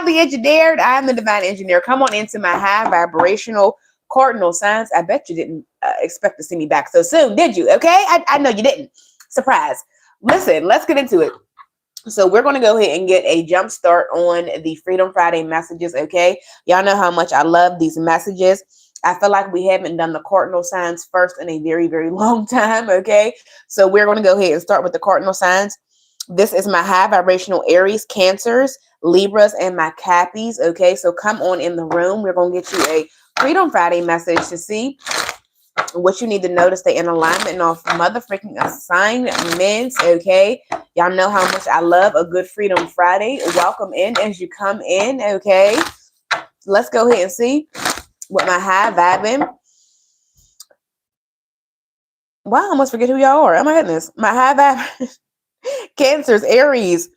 the engineer. I'm the divine engineer. Come on into my high vibrational cardinal signs. I bet you didn't expect to see me back so soon, did you? Okay, I know you didn't. Surprise. Listen, let's get into it. So we're going to go ahead and get a jump start on the Freedom Friday messages, okay? Y'all know how much I love these messages. I feel like we haven't done the cardinal signs first in a very, very long time, okay? So we're going to go ahead and start with the cardinal signs. This is my high vibrational Aries, Cancers, Libras, and my Cappies, okay? So come on in the room. We're going to get you a Freedom Friday message to see what you need to know to stay in alignment of mother freaking assignments, okay? Y'all know how much I love a good Freedom Friday. Welcome in as you come in, okay? Let's go ahead and see what my high vibing. Wow, I almost forget who y'all are. Oh my goodness. My high vibe. Cancers, Aries.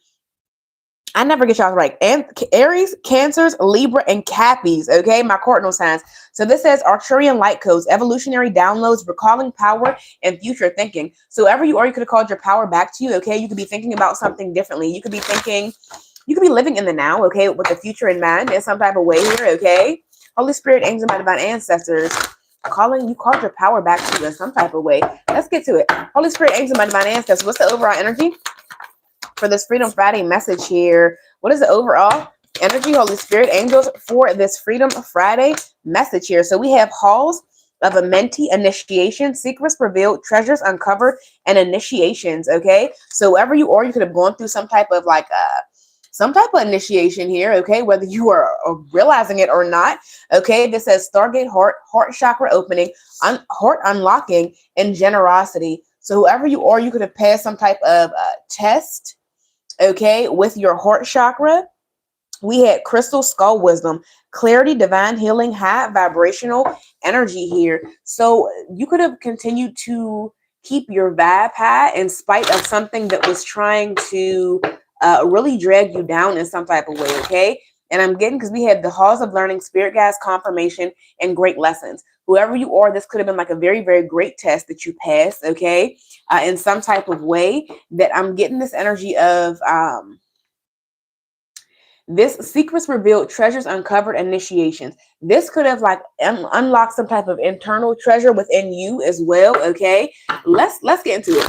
I never get y'all right. And Aries, Cancers, Libra, and Cappies. Okay, my cardinal signs. So this says Arcturian light codes, evolutionary downloads, recalling power, and future thinking. So wherever you are, you could have called your power back to you. Okay, you could be thinking about something differently. You could be thinking, you could be living in the now. Okay, with the future in mind in some type of way here. Okay, Holy Spirit, angels, my divine ancestors. You called your power back to you in some type of way. Let's get to it. Holy Spirit, angels, my divine ancestors. What's the overall energy for this Freedom Friday message here? What is the overall energy, Holy Spirit, angels, for this Freedom Friday message here? So we have halls of a mentee, initiation, secrets revealed, treasures uncovered, and initiations. Okay, so wherever you are, you could have gone through some type of initiation here, okay, whether you are realizing it or not. Okay, this says Stargate heart chakra opening, heart unlocking, and generosity. So whoever you are, you could have passed some type of test, okay, with your heart chakra. We had crystal skull wisdom, clarity, divine healing, high vibrational energy here. So you could have continued to keep your vibe high in spite of something that was trying to really drag you down in some type of way, okay? And I'm getting, because we had the halls of learning, spirit guides, confirmation, and great lessons. Whoever you are, this could have been like a very, very great test that you passed, okay? In some type of way that I'm getting this energy of this secrets revealed, treasures uncovered, initiations. This could have like unlocked some type of internal treasure within you as well, okay? Let's get into it.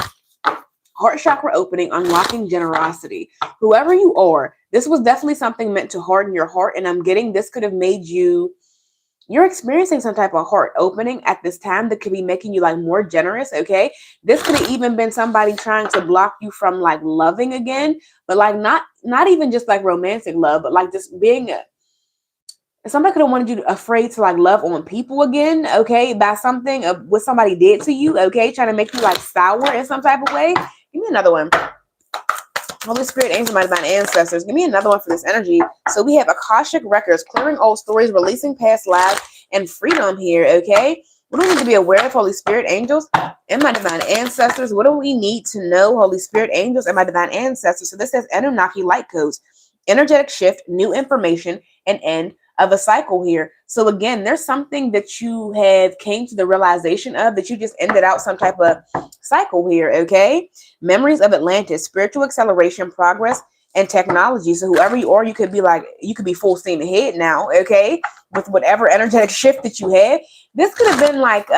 Heart chakra opening, unlocking generosity. Whoever you are, this was definitely something meant to harden your heart. And I'm getting this could have made you're experiencing some type of heart opening at this time that could be making you like more generous. Okay. This could have even been somebody trying to block you from like loving again, but like not even just like romantic love, but like just being somebody could have wanted you afraid to like love on people again, okay, by something of what somebody did to you, okay, trying to make you like sour in some type of way. Give me another one. Holy Spirit, angels, my divine ancestors. Give me another one for this energy. So we have Akashic records, clearing old stories, releasing past lives, and freedom here, okay? What do we need to be aware of, Holy Spirit, angels, and my divine ancestors? What do we need to know, Holy Spirit, angels, and my divine ancestors? So this says Anunnaki light codes, energetic shift, new information, and end of a cycle here. So again, there's something that you have came to the realization of that you just ended out some type of cycle here, okay? Memories of Atlantis, spiritual acceleration, progress, and technology. So whoever you are, you could be full steam ahead now, okay? With whatever energetic shift that you had. This could have been like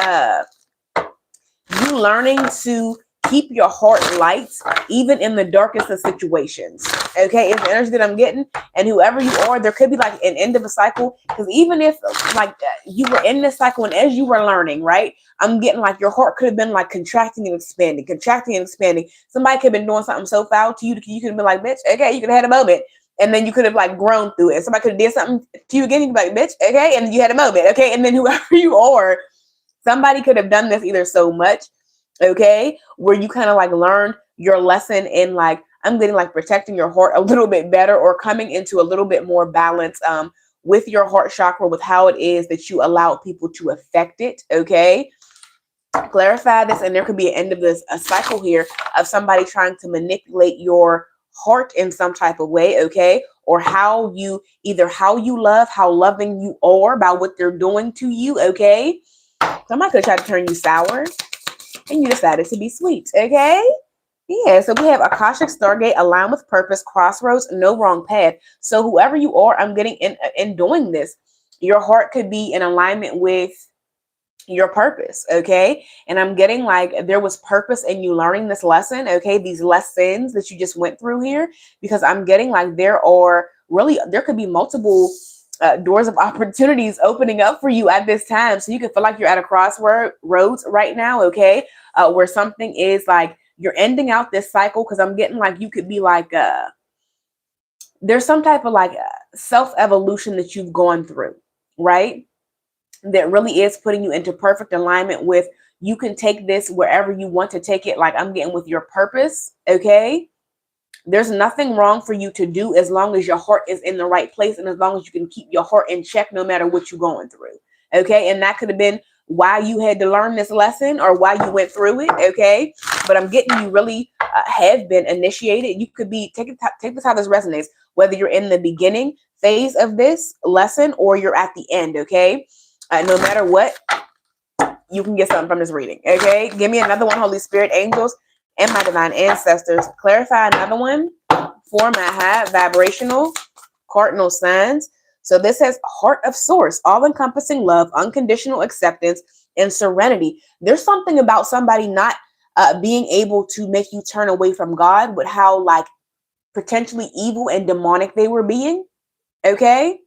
you learning to keep your heart light even in the darkest of situations, okay? It's the energy that I'm getting. And whoever you are, there could be like an end of a cycle, because even if like you were in this cycle and as you were learning, right, I'm getting like your heart could have been like contracting and expanding. Somebody could have been doing something so foul to you that you could have been like, bitch, okay, you could have had a moment. And then you could have like grown through it. Somebody could have did something to you again, you could be like, bitch, okay, and you had a moment, okay? And then whoever you are, somebody could have done this either so much, okay, where you kind of like learned your lesson in like, I'm getting like protecting your heart a little bit better, or coming into a little bit more balance with your heart chakra, with how it is that you allow people to affect it, okay? Clarify this, and there could be an end of a cycle here of somebody trying to manipulate your heart in some type of way, okay? Or how you love, how loving you are by what they're doing to you, okay? Somebody could try to turn you sour, and you decided to be sweet, okay? Yeah, so we have Akashic Stargate, align with purpose, crossroads, no wrong path. So whoever you are, I'm getting in doing this, your heart could be in alignment with your purpose, okay? And I'm getting like there was purpose in you learning this lesson, okay? These lessons that you just went through here, because I'm getting like there could be multiple doors of opportunities opening up for you at this time. So you can feel like you're at a crossroads right now, okay? Where something is like you're ending out this cycle, because I'm getting like you could be like there's some type of like self-evolution that you've gone through, right? That really is putting you into perfect alignment with, you can take this wherever you want to take it. Like I'm getting with your purpose, okay? There's nothing wrong for you to do as long as your heart is in the right place and as long as you can keep your heart in check no matter what you're going through, okay? And that could have been why you had to learn this lesson or why you went through it, okay? But I'm getting you really have been initiated. You could be, take this how this resonates, whether you're in the beginning phase of this lesson or you're at the end, okay? No matter what, you can get something from this reading, okay? Give me another one, Holy Spirit, angels, and my divine ancestors. Clarify another one for my high vibrational cardinal signs. So this says heart of source, all-encompassing love, unconditional acceptance, and serenity. There's something about somebody not being able to make you turn away from God with how like potentially evil and demonic they were being, okay?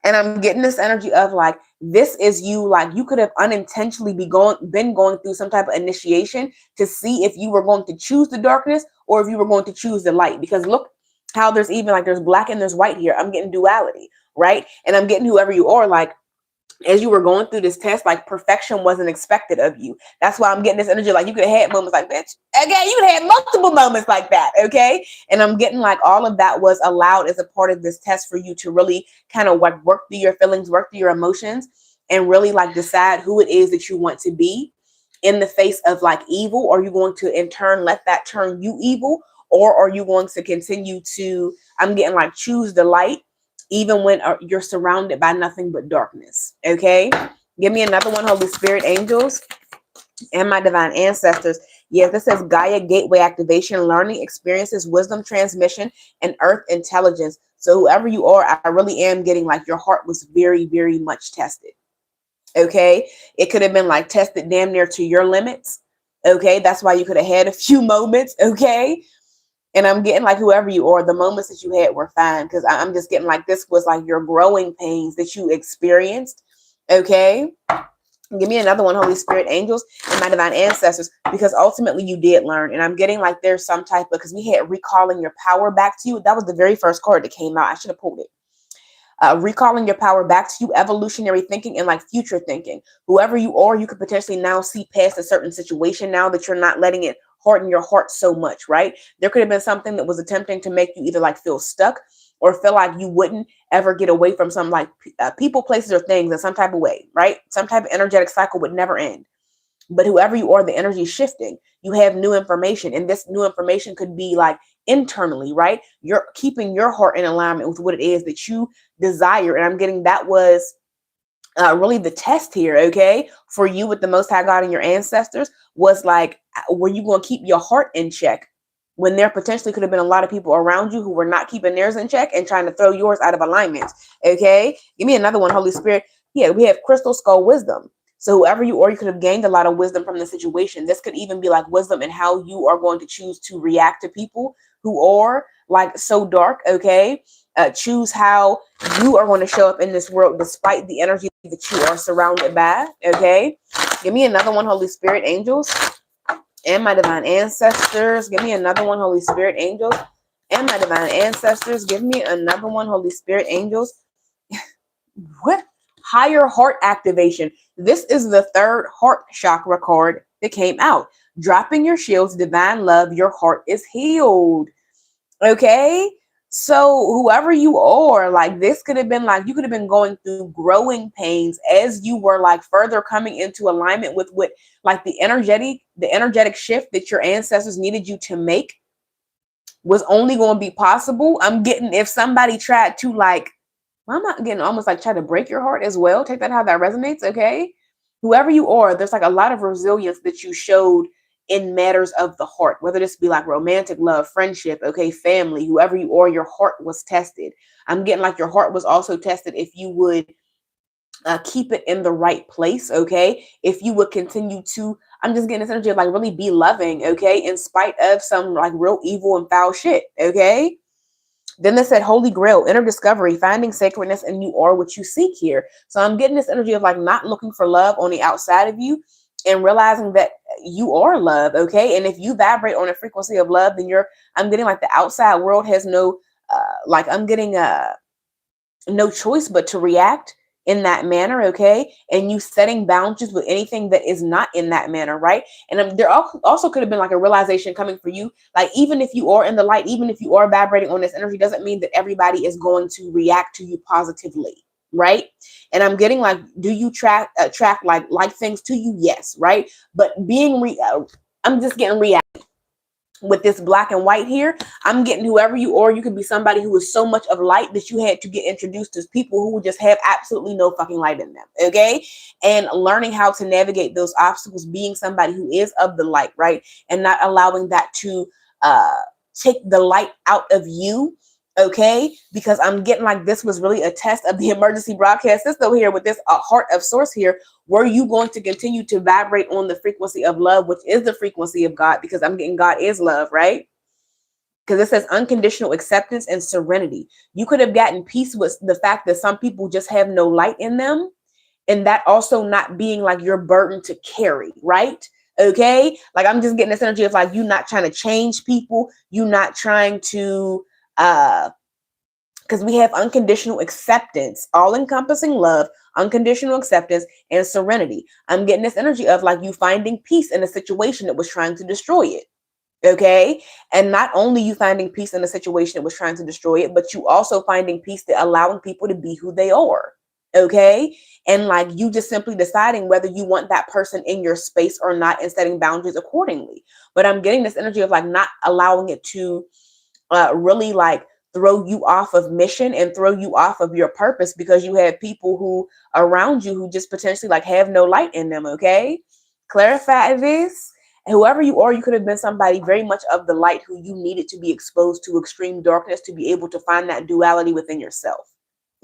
And I'm getting this energy of like, this is you, like you could have unintentionally been going through some type of initiation to see if you were going to choose the darkness or if you were going to choose the light. Because look how there's even like there's black and there's white here. I'm getting duality, right? And I'm getting whoever you are, like as you were going through this test, like perfection wasn't expected of you. That's why I'm getting this energy. Like you could have had moments like that. Okay, you could have multiple moments like that. Okay. And I'm getting like all of that was allowed as a part of this test for you to really kind of like work through your feelings, work through your emotions, and really like decide who it is that you want to be in the face of like evil. Are you going to in turn let that turn you evil? Or are you going to continue to, I'm getting like choose the light even when you're surrounded by nothing but darkness, okay? Give me another one, Holy Spirit, angels, and my divine ancestors. Yes, this says Gaia gateway activation, learning experiences, wisdom transmission, and earth intelligence. So whoever you are, I really am getting like your heart was very, very much tested, okay? It could have been like tested damn near to your limits, okay? That's why you could have had a few moments, okay? And I'm getting like whoever you are, the moments that you had were fine, because I'm just getting like this was like your growing pains that you experienced. Okay. Give me another one, Holy Spirit, angels, and my divine ancestors, because ultimately you did learn. And I'm getting like there's some type of, because we had recalling your power back to you. That was the very first card that came out. I should have pulled it. Recalling your power back to you, evolutionary thinking, and like future thinking. Whoever you are, you could potentially now see past a certain situation now that you're not letting it harden your heart so much, right? There could have been something that was attempting to make you either like feel stuck or feel like you wouldn't ever get away from some like people, places, or things in some type of way, right? Some type of energetic cycle would never end. But whoever you are, the energy is shifting. You have new information, and this new information could be like internally, right? You're keeping your heart in alignment with what it is that you desire. And I'm getting that was really the test here, okay, for you with the Most High God and your ancestors was like, were you going to keep your heart in check when there potentially could have been a lot of people around you who were not keeping theirs in check and trying to throw yours out of alignment, okay? Give me another one, Holy Spirit. Yeah, we have crystal skull wisdom. So whoever you are, you could have gained a lot of wisdom from the situation. This could even be like wisdom in how you are going to choose to react to people who are like so dark, okay? Choose how you are going to show up in this world despite the energy that you are surrounded by, okay? Give me another one, Holy Spirit, angels, and my divine ancestors. Give me another one, Holy Spirit, angels, and my divine ancestors. Give me another one, Holy Spirit, angels. What? Higher heart activation. This is the third heart chakra card that came out. Dropping your shields, divine love, your heart is healed. Okay? So whoever you are, like this could have been like, you could have been going through growing pains as you were like further coming into alignment with what like the energetic shift that your ancestors needed you to make was only going to be possible. I'm getting if somebody tried to like, I'm not getting almost like try to break your heart as well. Take that how that resonates, okay? Whoever you are, there's like a lot of resilience that you showed in matters of the heart, whether this be like romantic love, friendship, okay, family, whoever you are, your heart was tested. I'm getting like your heart was also tested if you would keep it in the right place, okay? If you would continue to, I'm just getting this energy of like really be loving, okay? In spite of some like real evil and foul shit, okay? Then they said Holy Grail, inner discovery, finding sacredness, and you are what you seek here. So I'm getting this energy of like not looking for love on the outside of you and realizing that you are love, okay? And if you vibrate on a frequency of love, then I'm getting like the outside world has no, I'm getting no choice but to react in that manner, okay? And you setting boundaries with anything that is not in that manner, right? And there also could have been like a realization coming for you, like even if you are in the light, even if you are vibrating on this energy, doesn't mean that everybody is going to react to you positively, right? And I'm getting like, do you track like things to you? Yes, right? But I'm just getting react with this black and white here. I'm getting whoever you are, you could be somebody who is so much of light that you had to get introduced to people who just have absolutely no fucking light in them, okay? And learning how to navigate those obstacles, being somebody who is of the light, right? And not allowing that to take the light out of you, okay? Because I'm getting like this was really a test of the emergency broadcast system here with this heart of source here. Were you going to continue to vibrate on the frequency of love, which is the frequency of God? Because I'm getting God is love, right? Because it says unconditional acceptance and serenity. You could have gotten peace with the fact that some people just have no light in them, and that also not being like your burden to carry, right? Okay? Like I'm just getting this energy of like you not trying to change people, you not trying to because we have unconditional acceptance, all encompassing love, unconditional acceptance, and serenity. I'm getting this energy of like you finding peace in a situation that was trying to destroy it. Okay. And not only you finding peace in a situation that was trying to destroy it, but you also finding peace that allowing people to be who they are. Okay. And like you just simply deciding whether you want that person in your space or not and setting boundaries accordingly. But I'm getting this energy of like not allowing it to really like throw you off of mission and throw you off of your purpose because you have people who around you who just potentially like have no light in them. Okay. Clarify this. Whoever you are, you could have been somebody very much of the light who you needed to be exposed to extreme darkness to be able to find that duality within yourself.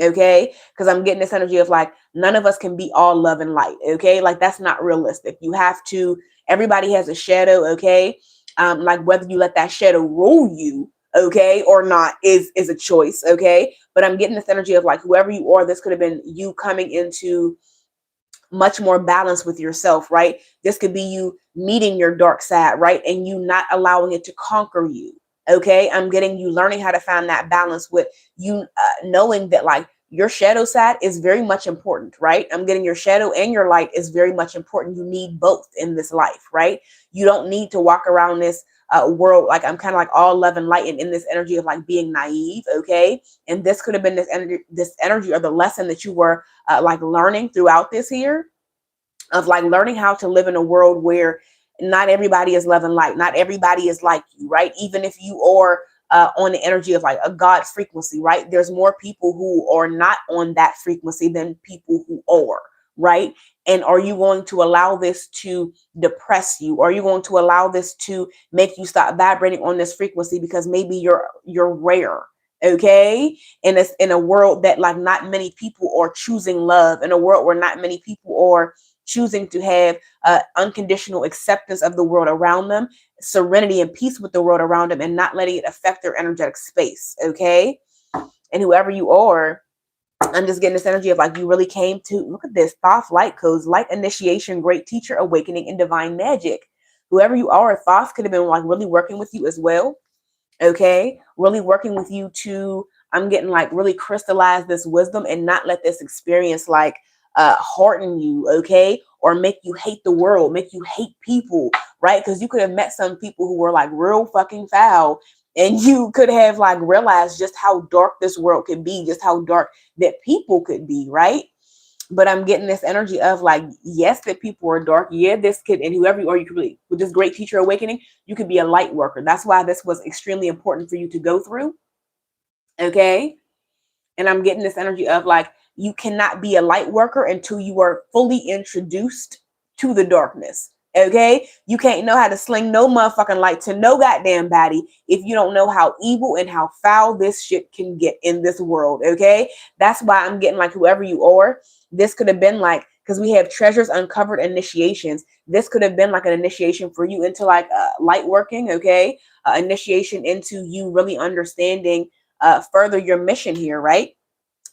Okay. Because I'm getting this energy of like, none of us can be all love and light. Okay. Like that's not realistic. You have to, everybody has a shadow. Okay. Like whether you let that shadow rule you, okay, or not is a choice. Okay. But I'm getting this energy of like, whoever you are, this could have been you coming into much more balance with yourself, right? This could be you meeting your dark side, right? And you not allowing it to conquer you. Okay. I'm getting you learning how to find that balance with you knowing that like your shadow side is very much important, right? I'm getting your shadow and your light is very much important. You need both in this life, right? You don't need to walk around this world like I'm kind of like all love and light and in this energy of like being naive, okay? And this could have been this energy or the lesson that you were like learning throughout this year of like learning how to live in a world where not everybody is love and light, not everybody is like you, right? Even if you are on the energy of like a God frequency, right? There's more people who are not on that frequency than people who are, right? And are you going to allow this to depress you? Are you going to allow this to make you stop vibrating on this frequency because maybe you're rare? Okay. And it's in a world that like not many people are choosing love, in a world where not many people are choosing to have unconditional acceptance of the world around them, serenity and peace with the world around them, and not letting it affect their energetic space. Okay. And whoever you are, I'm just getting this energy of like you really came to look at this Thoth light codes, light initiation, great teacher, awakening, and divine magic. Whoever you are, Thoth could have been like really working with you as well. Okay, really working with you to, I'm getting like really crystallize this wisdom and not let this experience like harden you, okay, or make you hate the world, make you hate people, right? Because you could have met some people who were like real fucking foul, and you could have like realized just how dark this world could be, just how dark that people could be, right? But I'm getting this energy of like, yes, that people are dark. Yeah, this could, and whoever you are, you could really, with this great teacher awakening, you could be a light worker. That's why this was extremely important for you to go through. Okay. And I'm getting this energy of like, you cannot be a light worker until you are fully introduced to the darkness. Okay, you can't know how to sling no motherfucking light to no goddamn body if you don't know how evil and how foul this shit can get in this world. Okay, that's why I'm getting like whoever you are. This could have been like, because we have treasures uncovered initiations. This could have been like an initiation for you into like light working. Okay, initiation into you really understanding further your mission here, right?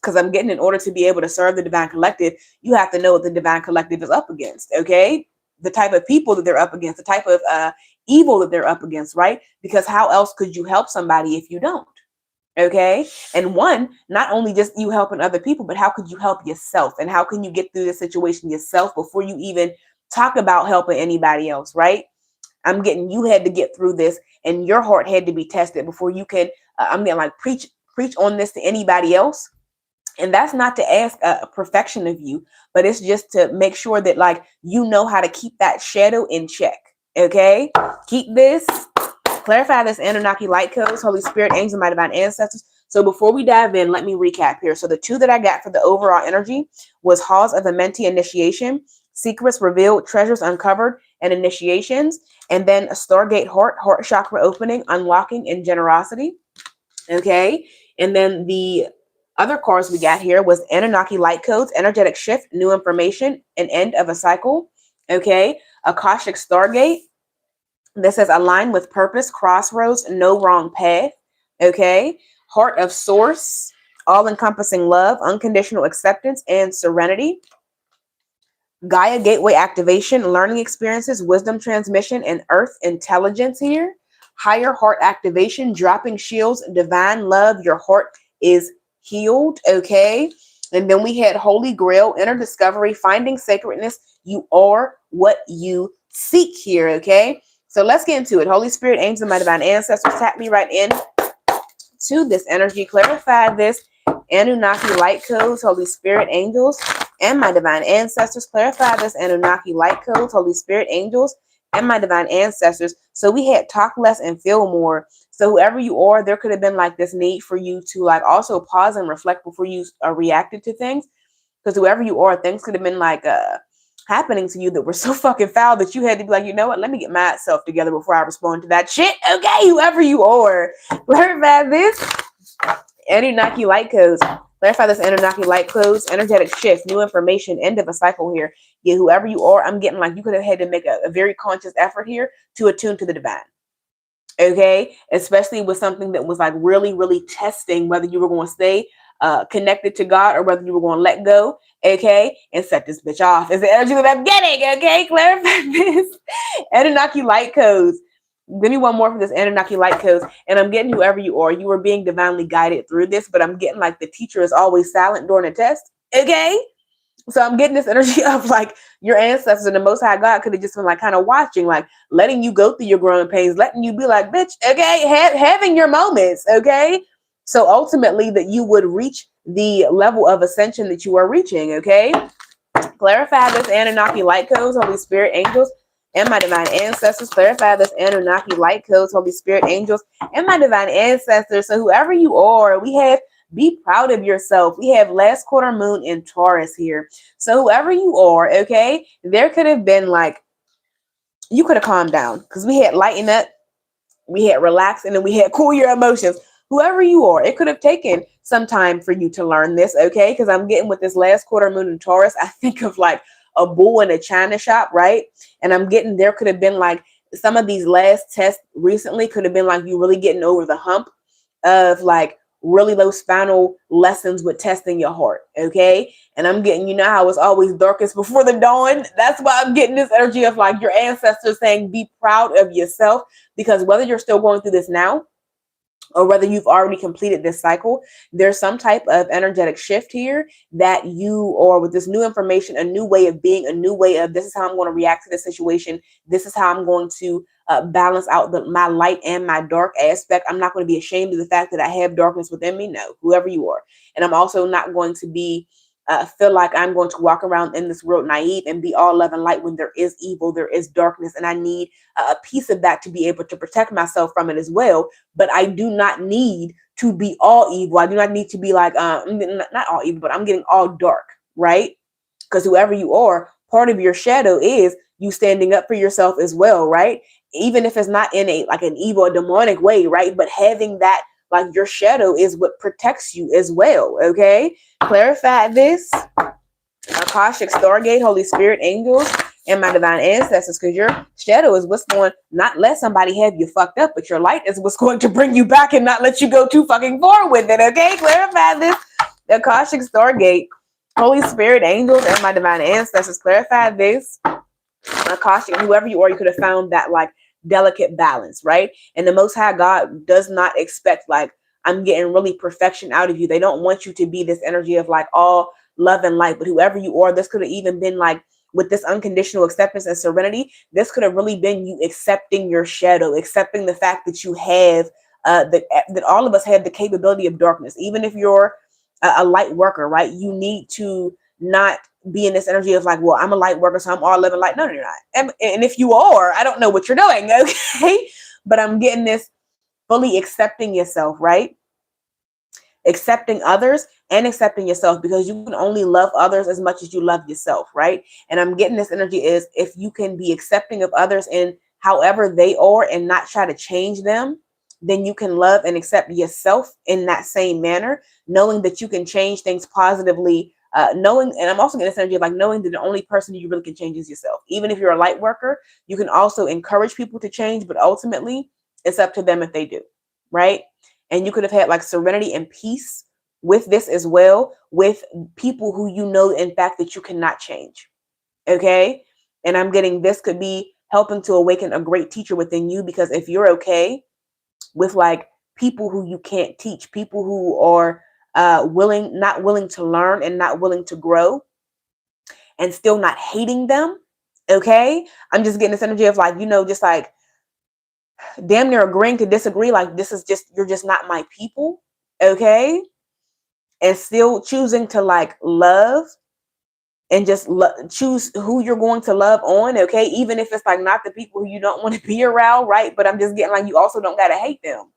Because I'm getting, in order to be able to serve the divine collective, you have to know what the divine collective is up against. Okay, the type of people that they're up against, the type of evil that they're up against, right? Because how else could you help somebody if you don't? Okay, and one, not only just you helping other people, but how could you help yourself, and how can you get through the situation yourself before you even talk about helping anybody else, right? I'm getting, you had to get through this, and your heart had to be tested before you can. I'm getting like preach on this to anybody else. And that's not to ask a perfection of you, but it's just to make sure that like you know how to keep that shadow in check. Okay, keep this, clarify this Anunnaki light codes, Holy Spirit, angels, my divine ancestors. So before we dive in, let me recap here. So the two that I got for the overall energy was Halls of the Mentee initiation, secrets revealed, treasures uncovered, and initiations, and then a Stargate heart chakra opening, unlocking, and generosity. Okay, and then the other cards we got here was Anunnaki light codes, energetic shift, new information, an end of a cycle. Okay, Akashic Stargate. This says align with purpose, crossroads, no wrong path. Okay, Heart of Source, all encompassing love, unconditional acceptance, and serenity. Gaia Gateway activation, learning experiences, wisdom transmission, and earth intelligence here. Higher heart activation, dropping shields, divine love, your heart is healed. Okay, and then we had Holy Grail, inner discovery, finding sacredness, you are what you seek here. Okay, so let's get into it. Holy Spirit, angels, and my divine ancestors, tap me right in to this energy, clarify this Anunnaki light codes, Holy Spirit, angels, and my divine ancestors, clarify this Anunnaki light codes, Holy Spirit, angels, and my divine ancestors. So we had talk less and feel more. So whoever you are, there could have been like this need for you to like also pause and reflect before you reacted to things. Because whoever you are, things could have been like happening to you that were so fucking foul that you had to be like, you know what, let me get myself together before I respond to that shit. Okay, whoever you are, clarify this Anunnaki light codes. Clarify this Anunnaki light codes, energetic shift, new information, end of a cycle here. Yeah, whoever you are, I'm getting like you could have had to make a very conscious effort here to attune to the divine. Okay, especially with something that was like really, really testing whether you were going to stay connected to God or whether you were going to let go. Okay, and set this bitch off. Is the energy that I'm getting? Okay, clarify this Anunnaki light codes. Give me one more for this Anunnaki light codes. And I'm getting whoever you are, you are being divinely guided through this, but I'm getting like the teacher is always silent during a test. Okay, so I'm getting this energy of like your ancestors and the Most High God could have just been like kind of watching, like letting you go through your growing pains, letting you be like, bitch, okay, having your moments, okay? So ultimately that you would reach the level of ascension that you are reaching, okay? Clarify this Anunnaki light codes, Holy Spirit, angels, and my divine ancestors. Clarify this Anunnaki light codes, Holy Spirit, angels, and my divine ancestors. So whoever you are, we have be proud of yourself. We have last quarter moon in Taurus here. So whoever you are, okay, there could have been like, you could have calmed down because we had lighten up, we had relax, and then we had cool your emotions. Whoever you are, it could have taken some time for you to learn this, okay? Because I'm getting with this last quarter moon in Taurus, I think of like a bull in a china shop, right? And I'm getting, there could have been like some of these last tests recently could have been like you really getting over the hump of like really those final lessons with testing your heart, okay? And I'm getting, you know how it's always darkest before the dawn? That's why I'm getting this energy of like your ancestors saying be proud of yourself, because whether you're still going through this now or whether you've already completed this cycle, there's some type of energetic shift here that you, or with this new information, a new way of being, a new way of, this is how I'm going to react to this situation. This is how I'm going to balance out my light and my dark aspect. I'm not going to be ashamed of the fact that I have darkness within me. No, whoever you are. And I'm also not going to be feel like I'm going to walk around in this world naive and be all love and light when there is evil, there is darkness, and I need a piece of that to be able to protect myself from it as well. But I do not need to be all evil. I do not need to be like, not all evil, but I'm getting all dark, right? Because whoever you are, part of your shadow is you standing up for yourself as well, right? Even if it's not in a like an evil or demonic way, right? But having that, like your shadow is what protects you as well, okay? Clarify this. Akashic, Stargate, Holy Spirit, angels, and my divine ancestors, because your shadow is what's going not let somebody have you fucked up, but your light is what's going to bring you back and not let you go too fucking far with it, okay? Clarify this. The Akashic, Stargate, Holy Spirit, angels, and my divine ancestors. Clarify this. Akashic, whoever you are, you could have found that like delicate balance, right? And the Most High God does not expect like I'm getting really perfection out of you. They don't want you to be this energy of like all love and light, but whoever you are, this could have even been like with this unconditional acceptance and serenity, this could have really been you accepting your shadow, accepting the fact that you have that all of us have the capability of darkness. Even if you're a light worker, right? You need to not be in this energy of like, well, I'm a light worker, so I'm all living light. No, you're not. And if you are, I don't know what you're doing, okay? But I'm getting this fully accepting yourself, right? Accepting others and accepting yourself, because you can only love others as much as you love yourself, right? And I'm getting this energy is if you can be accepting of others in however they are and not try to change them, then you can love and accept yourself in that same manner, knowing that you can change things positively. Knowing, and I'm also getting this energy of like knowing that the only person you really can change is yourself. Even if you're a light worker, you can also encourage people to change, but ultimately it's up to them if they do, right? And you could have had like serenity and peace with this as well, with people who you know, in fact, that you cannot change. Okay. And I'm getting this could be helping to awaken a great teacher within you, because if you're okay with like people who you can't teach, people who are not willing to learn and not willing to grow, and still not hating them. Okay. I'm just getting this energy of like, just like damn near agreeing to disagree. Like, this is just, you're just not my people. Okay. And still choosing to like love and just choose who you're going to love on. Okay. Even if it's like not the people who you don't want to be around. Right. But I'm just getting like, you also don't got to hate them.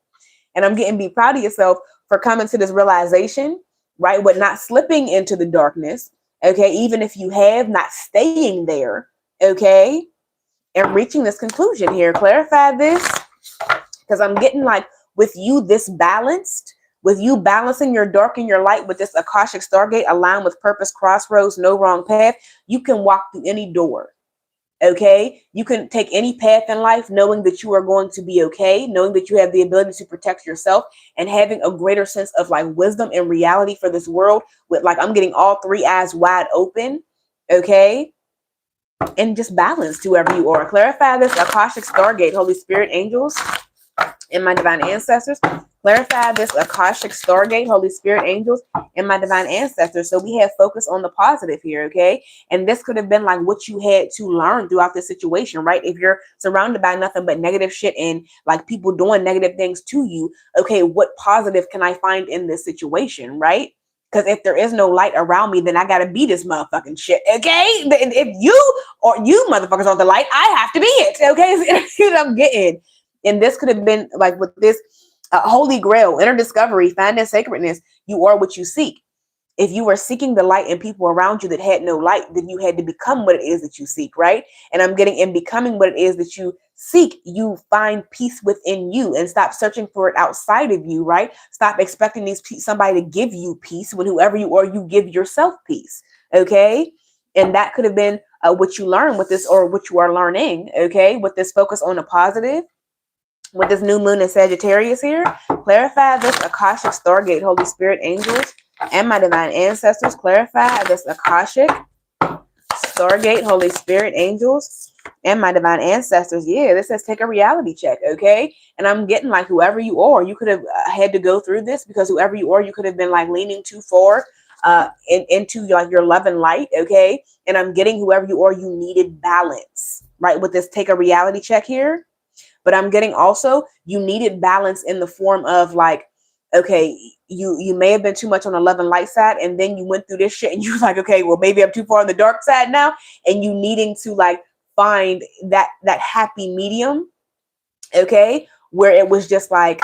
And I'm getting be proud of yourself for coming to this realization, right? But not slipping into the darkness. Okay. Even if you have, not staying there. Okay. And reaching this conclusion here. Clarify this. Because I'm getting like with you this balanced, with you balancing your dark and your light with this Akashic Stargate aligned with purpose, crossroads, no wrong path, you can walk through any door. Okay. You can take any path in life knowing that you are going to be okay, knowing that you have the ability to protect yourself, and having a greater sense of like wisdom and reality for this world with like, I'm getting all three eyes wide open. Okay. And just balance to whoever you are. Clarify this Akashic Stargate, Holy Spirit, angels, and my divine ancestors. Clarify this Akashic Stargate, Holy Spirit, angels, and my divine ancestors. So we have focus on the positive here, okay? And this could have been like what you had to learn throughout this situation, right? If you're surrounded by nothing but negative shit and like people doing negative things to you, okay, what positive can I find in this situation, right? Because if there is no light around me, then I gotta be this motherfucking shit, okay? If you motherfuckers are the light, I have to be it, okay? So I'm getting. And this could have been like with this holy grail, inner discovery, finding sacredness. You are what you seek. If you were seeking the light in people around you that had no light, then you had to become what it is that you seek, right? And I'm getting in becoming what it is that you seek, you find peace within you and stop searching for it outside of you, right? Stop expecting somebody to give you peace when whoever you are, you give yourself peace, okay? And that could have been what you learn with this, or what you are learning, okay? With this focus on the positive. With this new moon in Sagittarius here, clarify this Akashic Stargate, Holy Spirit, angels, and my divine ancestors. Clarify this Akashic Stargate, Holy Spirit, angels, and my divine ancestors. Yeah, this says take a reality check, okay? And I'm getting like whoever you are, you could have had to go through this, because whoever you are, you could have been like leaning too far into like your love and light, okay? And I'm getting whoever you are, you needed balance, right? With this take a reality check here. But I'm getting also you needed balance in the form of like, okay, you may have been too much on the love and light side, and then you went through this shit and you was like, okay, well, maybe I'm too far on the dark side now, and you needing to like find that happy medium, okay, where it was just like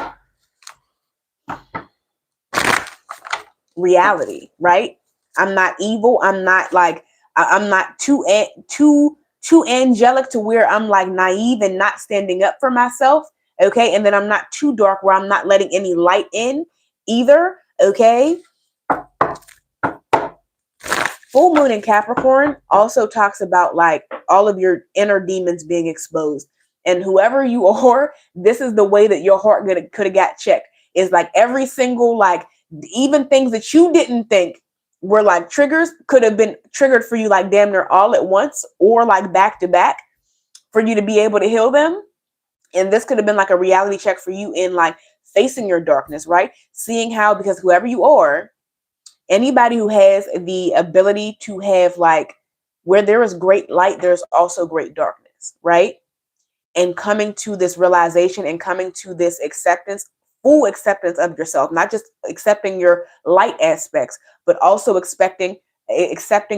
reality, right? I'm not evil. I'm not like I'm not too too angelic to where I'm like naive and not standing up for myself. Okay. And then I'm not too dark where I'm not letting any light in either. Okay. Full moon in Capricorn also talks about like all of your inner demons being exposed. And whoever you are, this is the way that your heart could have got checked. Is like every single, like even things that you didn't think were like triggers could have been triggered for you like damn near all at once or like back to back for you to be able to heal them. And this could have been like a reality check for you in like facing your darkness, right? Seeing how, because whoever you are, anybody who has the ability to have like where there is great light, there's also great darkness, right? And coming to this realization and coming to this acceptance, full acceptance of yourself, not just accepting your light aspects, but also accepting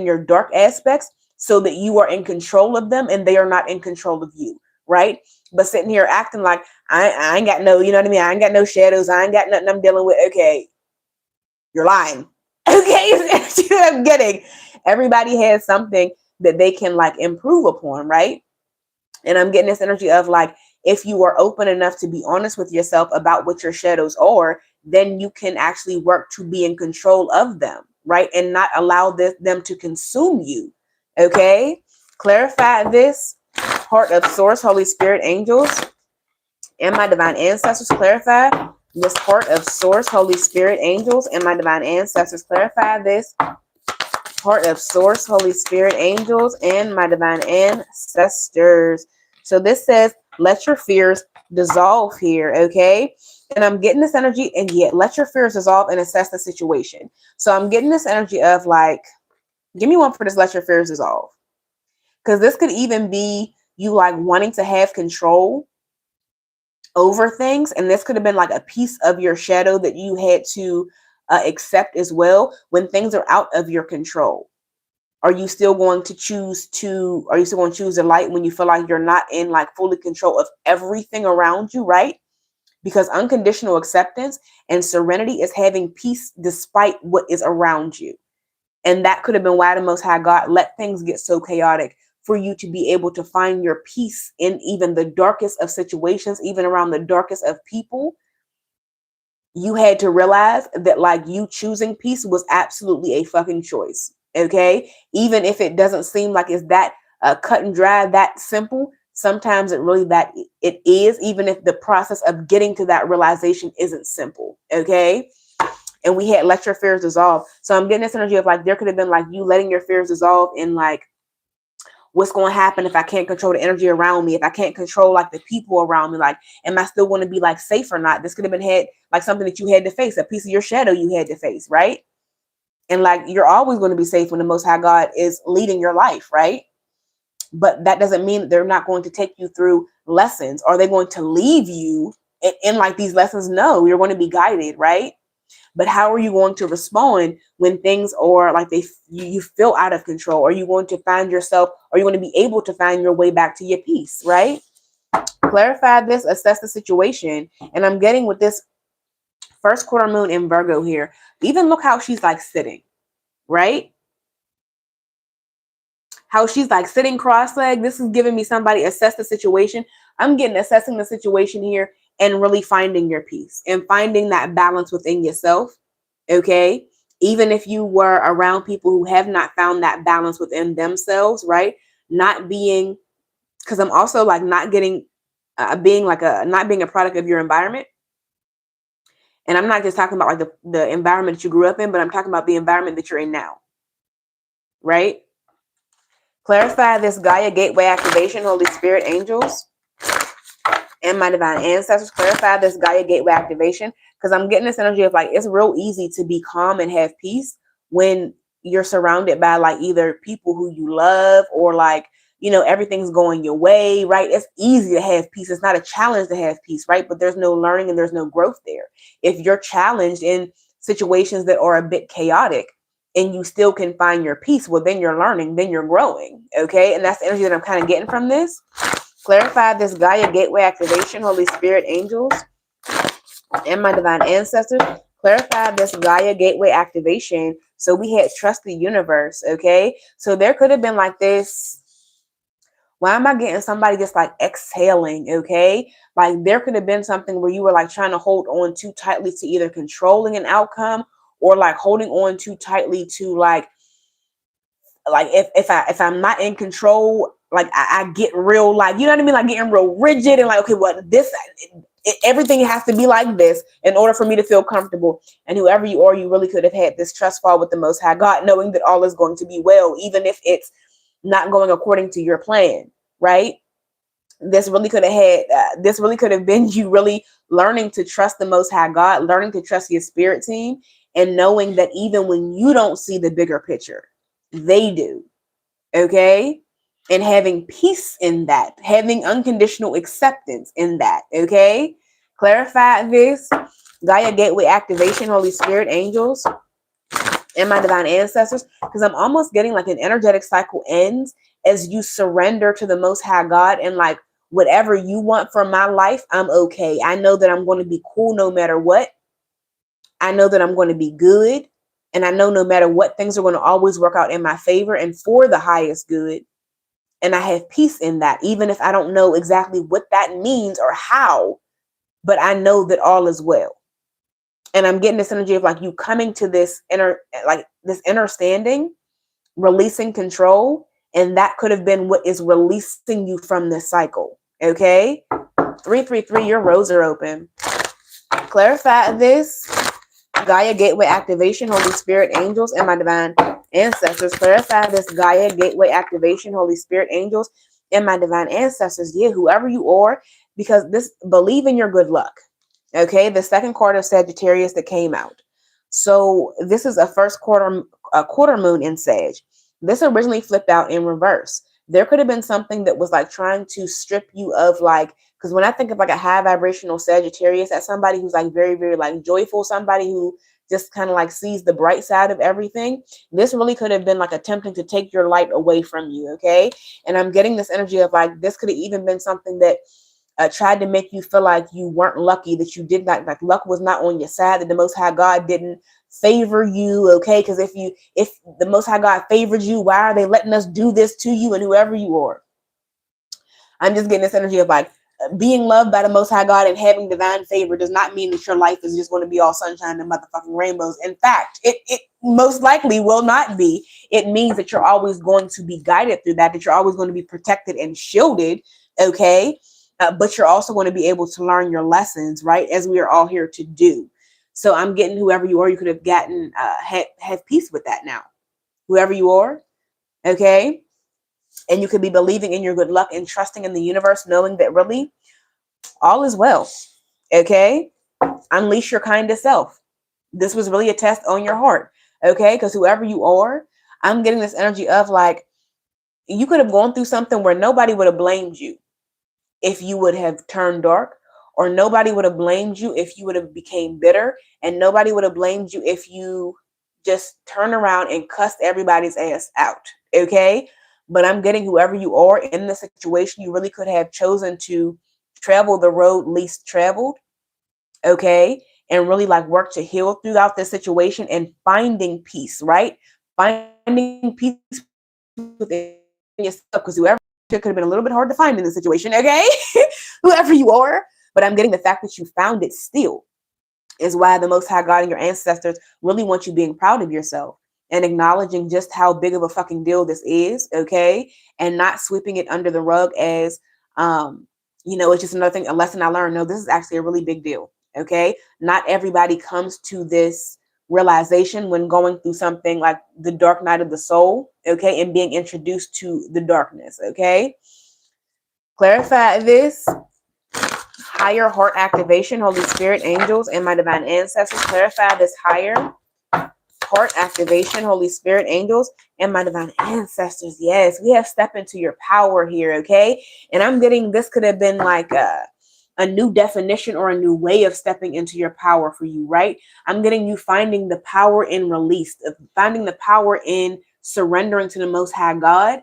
your dark aspects so that you are in control of them and they are not in control of you, right? But sitting here acting like I ain't got no, you know what I mean? I ain't got no shadows. I ain't got nothing I'm dealing with. Okay, you're lying. Okay, I'm getting. Everybody has something that they can like improve upon, right? And I'm getting this energy of like, if you are open enough to be honest with yourself about what your shadows are, then you can actually work to be in control of them, right? And not allow them to consume you. Okay, clarify this. Heart of Source, Holy Spirit, angels, and my divine ancestors, clarify this. Heart of Source, Holy Spirit, angels, and my divine ancestors, clarify this. Heart of Source, Holy Spirit, angels, and my divine ancestors. So this says, let your fears dissolve here, okay? And I'm getting this energy, and yet let your fears dissolve and assess the situation. So I'm getting this energy of like, give me one for this, let your fears dissolve. Because this could even be you like wanting to have control over things. And this could have been like a piece of your shadow that you had to accept as well when things are out of your control. Are you still going to choose the light when you feel like you're not in like fully control of everything around you, right? Because unconditional acceptance and serenity is having peace despite what is around you. And that could have been why the Most High God let things get so chaotic for you to be able to find your peace in even the darkest of situations, even around the darkest of people. You had to realize that like you choosing peace was absolutely a fucking choice. Okay. Even if it doesn't seem like it's that cut and dry, that simple, sometimes it is, even if the process of getting to that realization isn't simple. Okay. And we had let your fears dissolve. So I'm getting this energy of like, there could have been like you letting your fears dissolve in like, what's going to happen if I can't control the energy around me? If I can't control like the people around me, like, am I still going to be like safe or not? This could have been had like something that you had to face, a piece of your shadow you had to face, right? And like, you're always going to be safe when the Most High God is leading your life, right? But that doesn't mean that they're not going to take you through lessons. Are they going to leave you in like these lessons? No, you're going to be guided, right? But how are you going to respond when things are like you feel out of control? Are you going to find yourself? Are you going to be able to find your way back to your peace, right? Clarify this, assess the situation. And I'm getting with this first quarter moon in Virgo here. Even look how she's like sitting, right? How she's like sitting cross-legged. This is giving me somebody assess the situation. I'm getting assessing the situation here and really finding your peace and finding that balance within yourself. Okay. Even if you were around people who have not found that balance within themselves, right? Not being, because I'm also like not getting, not being a product of your environment. And I'm not just talking about like the environment that you grew up in, but I'm talking about the environment that you're in now. Right? Clarify this Gaia gateway activation, Holy Spirit, angels, and my divine ancestors. Clarify this Gaia gateway activation, because I'm getting this energy of like, it's real easy to be calm and have peace when you're surrounded by like either people who you love or like, you know, everything's going your way, right? It's easy to have peace. It's not a challenge to have peace, right? But there's no learning and there's no growth there. If you're challenged in situations that are a bit chaotic and you still can find your peace, well, then you're learning, then you're growing, okay? And that's the energy that I'm kind of getting from this. Clarify this Gaia gateway activation, Holy Spirit, angels, and my divine ancestors. Clarify this Gaia gateway activation. So we had trust the universe, okay? So there could have been like this Why am I getting somebody just like exhaling? Okay. Like there could have been something where you were like trying to hold on too tightly to either controlling an outcome or like holding on too tightly to like if I'm not in control, like I get real, like, you know what I mean? Like getting real rigid and like, okay, what this, everything has to be like this in order for me to feel comfortable. And whoever you are, you really could have had this trust fall with the Most High God, knowing that all is going to be well, even if it's not going according to your plan, right? This really could have this really could have been you really learning to trust the Most High God, learning to trust your spirit team, and knowing that even when you don't see the bigger picture, they do. Okay. And having peace in that, having unconditional acceptance in that. Okay. Clarify this. Gaia Gateway activation, Holy Spirit, angels, and my divine ancestors, because I'm almost getting like an energetic cycle ends as you surrender to the Most High God and like whatever you want from my life, I'm okay. I know that I'm going to be cool no matter what. I know that I'm going to be good. And I know no matter what, things are going to always work out in my favor and for the highest good. And I have peace in that, even if I don't know exactly what that means or how, but I know that all is well. And I'm getting this energy of like you coming to this understanding, releasing control. And that could have been what is releasing you from this cycle. Okay. 333, your roads are open. Clarify this. Gaia Gateway activation, Holy Spirit, angels, and my divine ancestors. Clarify this Gaia Gateway activation, Holy Spirit, angels, and my divine ancestors. Yeah, whoever you are, because this, believe in your good luck. Okay, the second quarter of Sagittarius that came out. So this is a quarter moon in Sag. This originally flipped out in reverse. There could have been something that was like trying to strip you of like, because when I think of like a high vibrational Sagittarius, that's somebody who's like very, very like joyful, somebody who just kind of like sees the bright side of everything. This really could have been like attempting to take your light away from you. Okay. And I'm getting this energy of like, this could have even been something that tried to make you feel like you weren't lucky, that you did not, like luck was not on your side, that the Most High God didn't favor you. Okay. Because if the Most High God favored you, why are they letting us do this to you and whoever you are? I'm just getting this energy of like, being loved by the Most High God and having divine favor does not mean that your life is just going to be all sunshine and motherfucking rainbows. In fact, it most likely will not be. It means that you're always going to be guided through that you're always going to be protected and shielded. Okay. But you're also going to be able to learn your lessons, right? As we are all here to do. So I'm getting whoever you are, you could have gotten, have peace with that now. Whoever you are. Okay. And you could be believing in your good luck and trusting in the universe, knowing that really all is well. Okay. Unleash your kindest self. This was really a test on your heart. Okay. Because whoever you are, I'm getting this energy of like, you could have gone through something where nobody would have blamed you if you would have turned dark, or nobody would have blamed you if you would have became bitter, and nobody would have blamed you if you just turn around and cussed everybody's ass out. Okay. But I'm getting whoever you are in this situation, you really could have chosen to travel the road least traveled. Okay. And really like work to heal throughout this situation and finding peace, right? Finding peace within yourself, because whoever could have been a little bit hard to find in this situation. Okay. Whoever you are. But I'm getting the fact that you found it still is why the Most High God and your ancestors really want you being proud of yourself and acknowledging just how big of a fucking deal this is. Okay. And not sweeping it under the rug as, it's just another thing, a lesson I learned. No, this is actually a really big deal. Okay. Not everybody comes to this realization when going through something like the dark night of the soul. Okay. And being introduced to the darkness. Okay. Clarify this. Higher heart activation, Holy Spirit, angels, and my divine ancestors. Clarify this higher heart activation, Holy Spirit, angels, and my divine ancestors. Yes, we have stepped into your power here, okay? And I'm getting, this could have been like a new definition or a new way of stepping into your power for you, right? I'm getting you finding the power in release, finding the power in surrendering to the Most High God,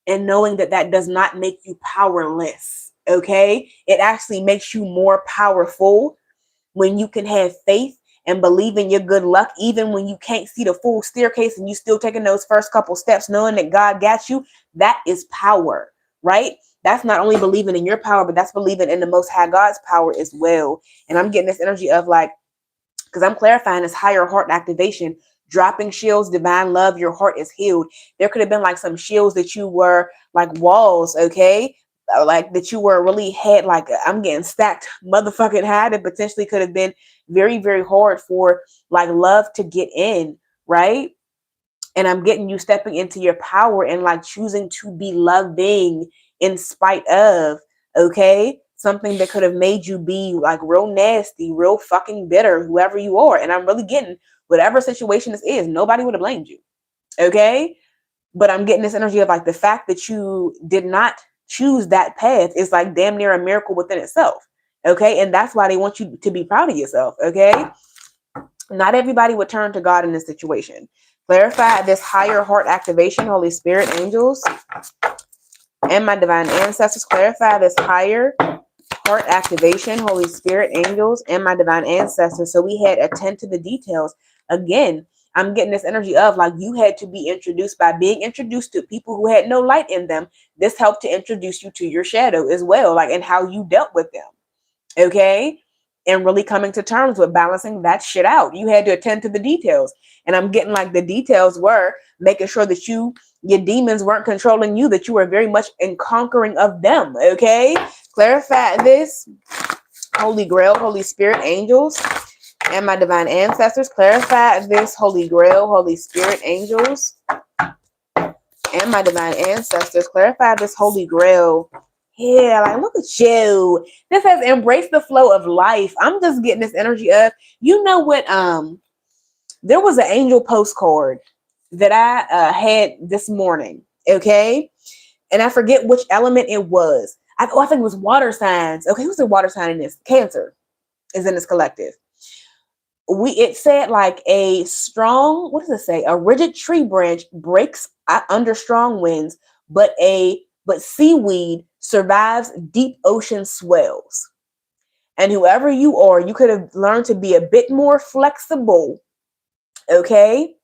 and knowing that that does not make you powerless. Okay, it actually makes you more powerful when you can have faith and believe in your good luck, even when you can't see the full staircase and you still taking those first couple steps, knowing that God got you. That is power, right? that's not only believing in your power, but that's believing in the Most High God's power as well. And I'm getting this energy of like, because I'm clarifying this higher heart activation, dropping shields, divine love, your heart is healed. There could have been like some shields that you were like walls, okay? Like that you were really had like, I'm getting stacked motherfucking high, that potentially could have been very, very hard for like love to get in, right? And I'm getting you stepping into your power and like choosing to be loving in spite of, okay? Something that could have made you be like real nasty, real fucking bitter, whoever you are. And I'm really getting whatever situation this is, nobody would have blamed you, okay? But I'm getting this energy of like the fact that you did not choose that path is like damn near a miracle within itself, okay? And that's why they want you to be proud of yourself, okay? Not everybody would turn to God in this situation. Clarify this higher heart activation, Holy Spirit, angels, and my divine ancestors. Clarify this higher heart activation, Holy Spirit, angels, and my divine ancestors. So we had attend to the details. Again, I'm getting this energy of like you had to be introduced by being introduced to people who had no light in them. This helped to introduce you to your shadow as well, like and how you dealt with them. Okay? And really coming to terms with balancing that shit out. You had to attend to the details. And I'm getting like the details were making sure that your demons weren't controlling you, that you were very much in conquering of them. Okay? Clarify this. Holy Grail, Holy Spirit, angels, and my divine ancestors. Clarify this. Holy Grail, Holy Spirit, angels, and my divine ancestors. Clarify this. Holy Grail. Yeah, like look at you. This has embraced the flow of life. I'm just getting this energy of, you know what? There was an angel postcard that I had this morning. Okay, and I forget which element it was. I think it was water signs. Okay, who's the water sign in this? Cancer is in this collective. It said like a strong, what does it say? A rigid tree branch breaks under strong winds, but seaweed survives deep ocean swells. And whoever you are, you could have learned to be a bit more flexible, okay,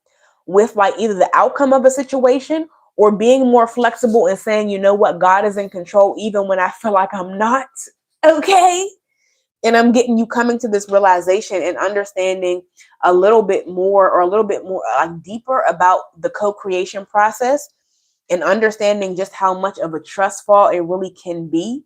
with like either the outcome of a situation or being more flexible and saying, you know what, God is in control even when I feel like I'm not, okay? And I'm getting you coming to this realization and understanding a little bit more like deeper about the co-creation process and understanding just how much of a trust fall it really can be,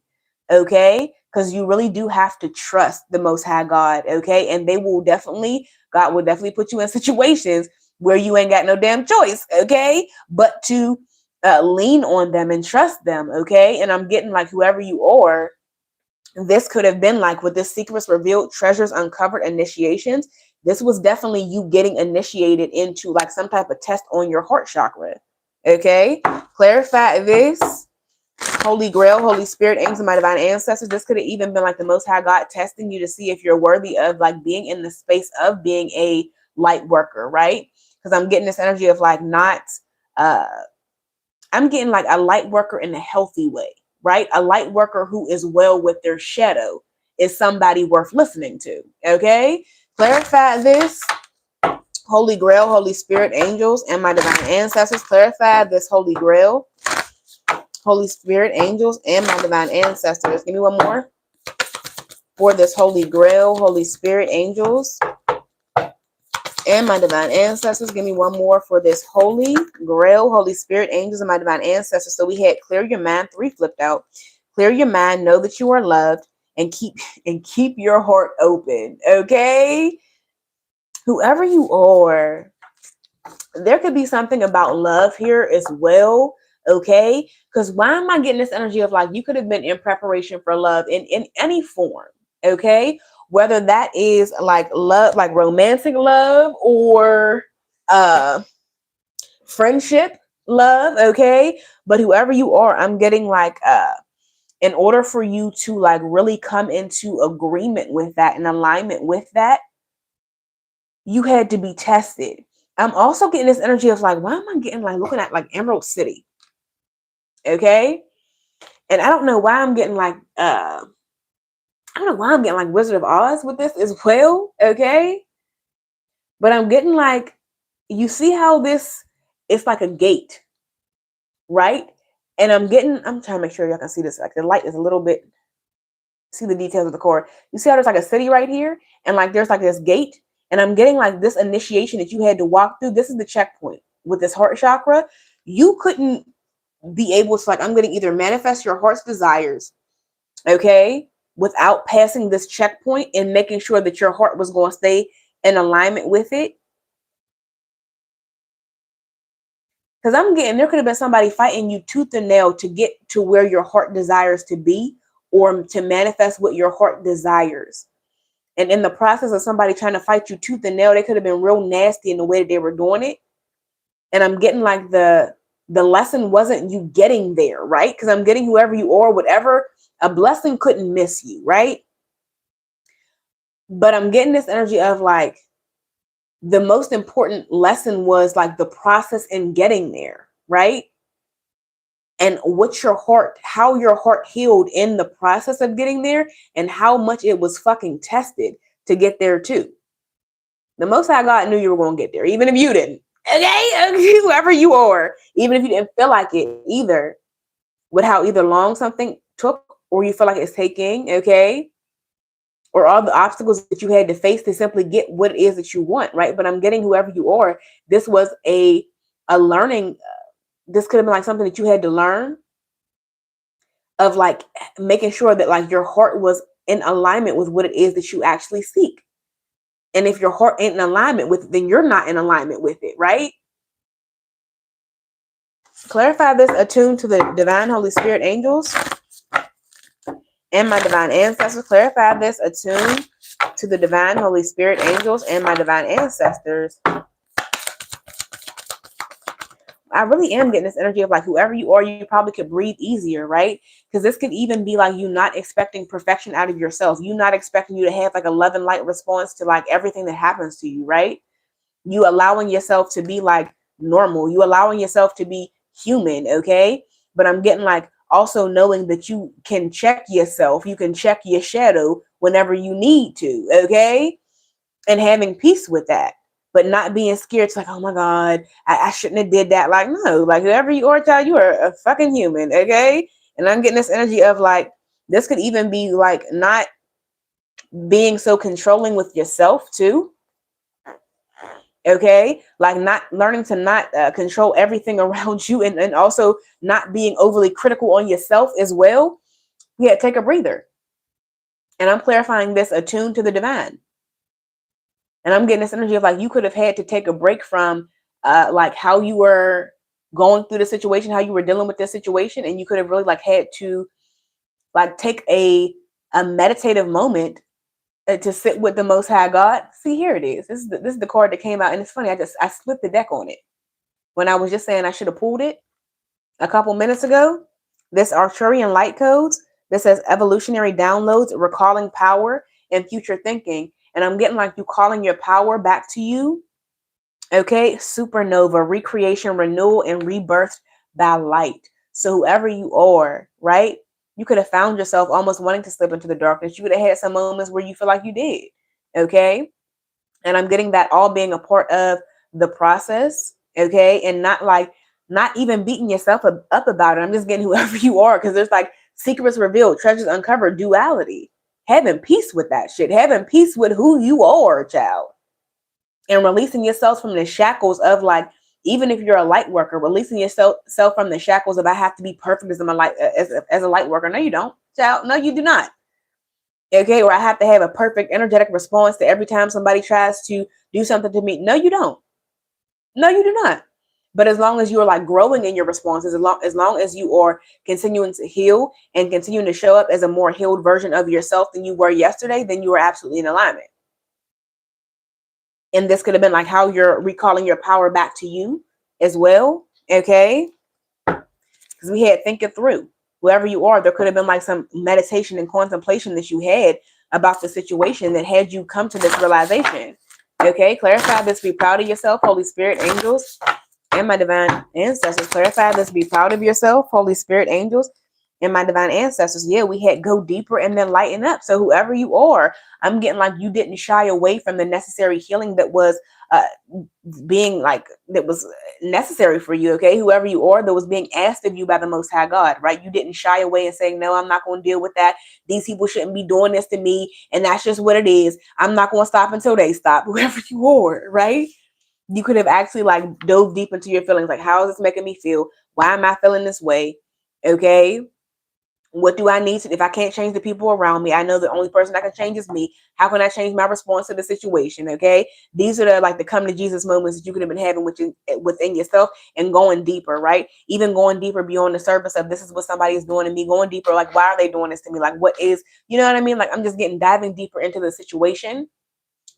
okay? Because you really do have to trust the Most High God, okay? And God will definitely put you in situations where you ain't got no damn choice, okay? But to lean on them and trust them, okay? And I'm getting like whoever you are, this could have been like with this secrets revealed, treasures uncovered, initiations. This was definitely you getting initiated into like some type of test on your heart chakra. Okay, clarify this. Holy Grail, Holy Spirit, angels, and my divine ancestors. This could have even been like the Most High God testing you to see if you're worthy of like being in the space of being a light worker, right? Because I'm getting this energy of like not, I'm getting like a light worker in a healthy way, right? A light worker who is well with their shadow is somebody worth listening to, okay? Clarify this. Holy Grail, Holy Spirit, angels, and my divine ancestors. Clarify this. Holy Grail, Holy Spirit, angels, and my divine ancestors. Give me one more for this Holy Grail, Holy Spirit, angels, and my divine ancestors. Give me one more for this Holy Grail, Holy Spirit, angels, and my divine ancestors. So we had clear your mind, 3 flipped out. Clear your mind, know that you are loved, and keep your heart open. Okay? Whoever you are, there could be something about love here as well. Okay? Because why am I getting this energy of like you could have been in preparation for love in any form? Okay? Whether that is like love, like romantic love, or friendship love, okay? But whoever you are, I'm getting like in order for you to like really come into agreement with that and alignment with that, you had to be tested. I'm also getting this energy of like, why am I getting like looking at like Emerald City? Okay? And I don't know why I'm getting like I don't know why I'm getting like Wizard of Oz with this as well, okay? But I'm getting like, you see how this is like a gate, right? And I'm trying to make sure y'all can see this. Like the light is a little bit, see the details of the cord. You see how there's like a city right here? And like there's like this gate. And I'm getting like this initiation that you had to walk through. This is the checkpoint with this heart chakra. You couldn't be able to, like, I'm going to either manifest your heart's desires, okay, without passing this checkpoint and making sure that your heart was going to stay in alignment with it. Because I'm getting, there could have been somebody fighting you tooth and nail to get to where your heart desires to be, or to manifest what your heart desires. And in the process of somebody trying to fight you tooth and nail, they could have been real nasty in the way that they were doing it. And I'm getting like the lesson wasn't you getting there, right? Because I'm getting whoever you are, whatever, a blessing couldn't miss you, right? But I'm getting this energy of like, the most important lesson was like the process in getting there, right? And what your heart, how your heart healed in the process of getting there, and how much it was fucking tested to get there too. The Most High God knew you were going to get there, even if you didn't. Okay, whoever you are, even if you didn't feel like it either, with how either long something took, or you feel like it's taking, okay, or all the obstacles that you had to face to simply get what it is that you want, right? But I'm getting whoever you are, this was a learning. This could have been like something that you had to learn, of like making sure that like your heart was in alignment with what it is that you actually seek. And if your heart ain't in alignment with it, then you're not in alignment with it, right? Clarify this, attuned to the divine Holy Spirit angels and my divine ancestors. Clarify this, attuned to the divine Holy Spirit angels and my divine ancestors. I really am getting this energy of like, whoever you are, you probably could breathe easier, right? Because this could even be like you not expecting perfection out of yourself. You not expecting you to have like a love and light response to like everything that happens to you, right? You allowing yourself to be like normal. You allowing yourself to be human, okay? But I'm getting like also knowing that you can check yourself. You can check your shadow whenever you need to, okay? And having peace with that. But not being scared. It's like, oh my God, I shouldn't have did that. Like, no, like whoever you are, child, you are a fucking human, okay? And I'm getting this energy of like, this could even be like not being so controlling with yourself too. Okay, like not learning to not control everything around you, and also not being overly critical on yourself as well. Yeah, take a breather. And I'm clarifying this, attuned to the divine. And I'm getting this energy of like, you could have had to take a break from like how you were going through the situation, how you were dealing with this situation. And you could have really like had to like take a meditative moment to sit with the Most High God. See, here it is. This is the card that came out. And it's funny, I split the deck on it. When I was just saying I should have pulled it a couple minutes ago. This Arcturian light codes that says evolutionary downloads, recalling power and future thinking. And I'm getting like you calling your power back to you. Okay, supernova, recreation, renewal, and rebirth by light. So whoever you are, right? You could have found yourself almost wanting to slip into the darkness. You would have had some moments where you feel like you did. Okay. And I'm getting that all being a part of the process. Okay. And not even beating yourself up about it. I'm just getting whoever you are, because there's like secrets revealed, treasures uncovered, duality. Having peace with that shit. Having peace with who you are, child. And releasing yourself from the shackles of like, even if you're a light worker, releasing yourself from the shackles of I have to be perfect as a light worker. No, you don't, child. No, you do not. Okay, or I have to have a perfect energetic response to every time somebody tries to do something to me. No, you don't. No, you do not. But as long as you are like growing in your responses, as long as you are continuing to heal and continuing to show up as a more healed version of yourself than you were yesterday, then you are absolutely in alignment. And this could have been like how you're recalling your power back to you as well. Okay. Because we had think it through. Whoever you are, there could have been like some meditation and contemplation that you had about the situation that had you come to this realization. Okay. Clarify this. Be proud of yourself, Holy Spirit, angels, and my divine ancestors. Clarify this. Be proud of yourself, Holy Spirit, angels, and my divine ancestors. Yeah, we had go deeper and then lighten up. So whoever you are, I'm getting like you didn't shy away from the necessary healing that was uh being like that was necessary for you. Okay, whoever you are, that was being asked of you by the Most High God, right? You didn't shy away and saying, no, I'm not going to deal with that. These people shouldn't be doing this to me, and that's just what it is. I'm not going to stop until they stop. Whoever you are, right? You could have actually like dove deep into your feelings. Like, how is this making me feel? Why am I feeling this way? Okay, what do I need to, if I can't change the people around me, I know the only person that can change is me. How can I change my response to the situation? Okay, these are the like the come to Jesus moments that you could have been having within yourself, and going deeper, right? Even going deeper beyond the surface of this is what somebody is doing to me. Going deeper, like, why are they doing this to me? Like, what is, you know what I mean? Like, I'm just diving deeper into the situation,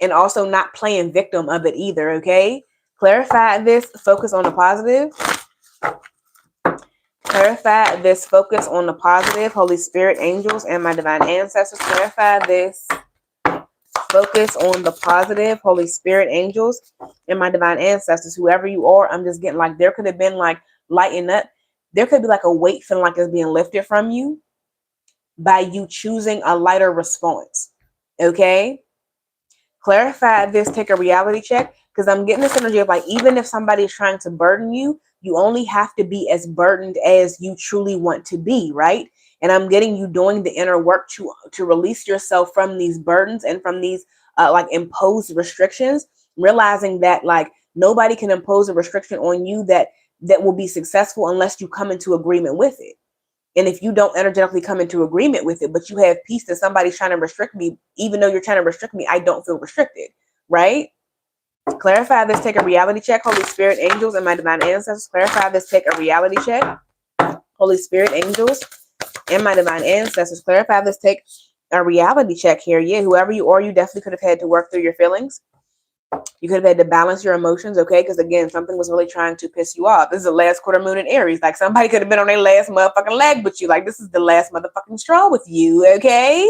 and also not playing victim of it either. Okay, clarify this, focus on the positive. Clarify this, focus on the positive. Holy Spirit, angels, and my divine ancestors. Clarify this, focus on the positive. Holy Spirit, angels, and my divine ancestors. Whoever you are, I'm just getting like there could have been like lighten up. There could be like a weight feeling like it's being lifted from you by you choosing a lighter response. Okay? Clarify this, take a reality check, because I'm getting this energy of like, even if somebody is trying to burden you, you only have to be as burdened as you truly want to be, right? And I'm getting you doing the inner work to release yourself from these burdens and from these like imposed restrictions, realizing that like nobody can impose a restriction on you that will be successful unless you come into agreement with it. And if you don't energetically come into agreement with it, but you have peace that somebody's trying to restrict me, even though you're trying to restrict me, I don't feel restricted, right? Clarify this, take a reality check. Holy Spirit, angels, and my divine ancestors. Clarify this, take a reality check. Holy Spirit, angels, and my divine ancestors. Clarify this, take a reality check here. Yeah, whoever you are, you definitely could have had to work through your feelings. You could have had to balance your emotions, okay? Because again, something was really trying to piss you off. This is the last quarter moon in Aries. Like somebody could have been on their last motherfucking leg with you. Like this is the last motherfucking straw with you, okay?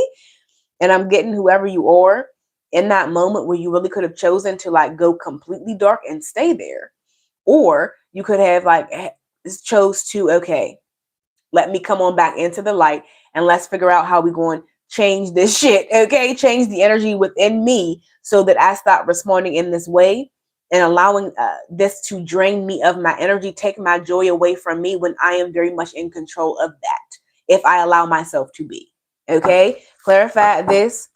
And I'm getting whoever you are in that moment where you really could have chosen to like go completely dark and stay there. Or you could have like chose to, okay, let me come on back into the light and let's figure out how we're going to change this shit, okay? Change the energy within me so that I stop responding in this way and allowing this to drain me of my energy, take my joy away from me when I am very much in control of that, if I allow myself to be, okay? Clarify this.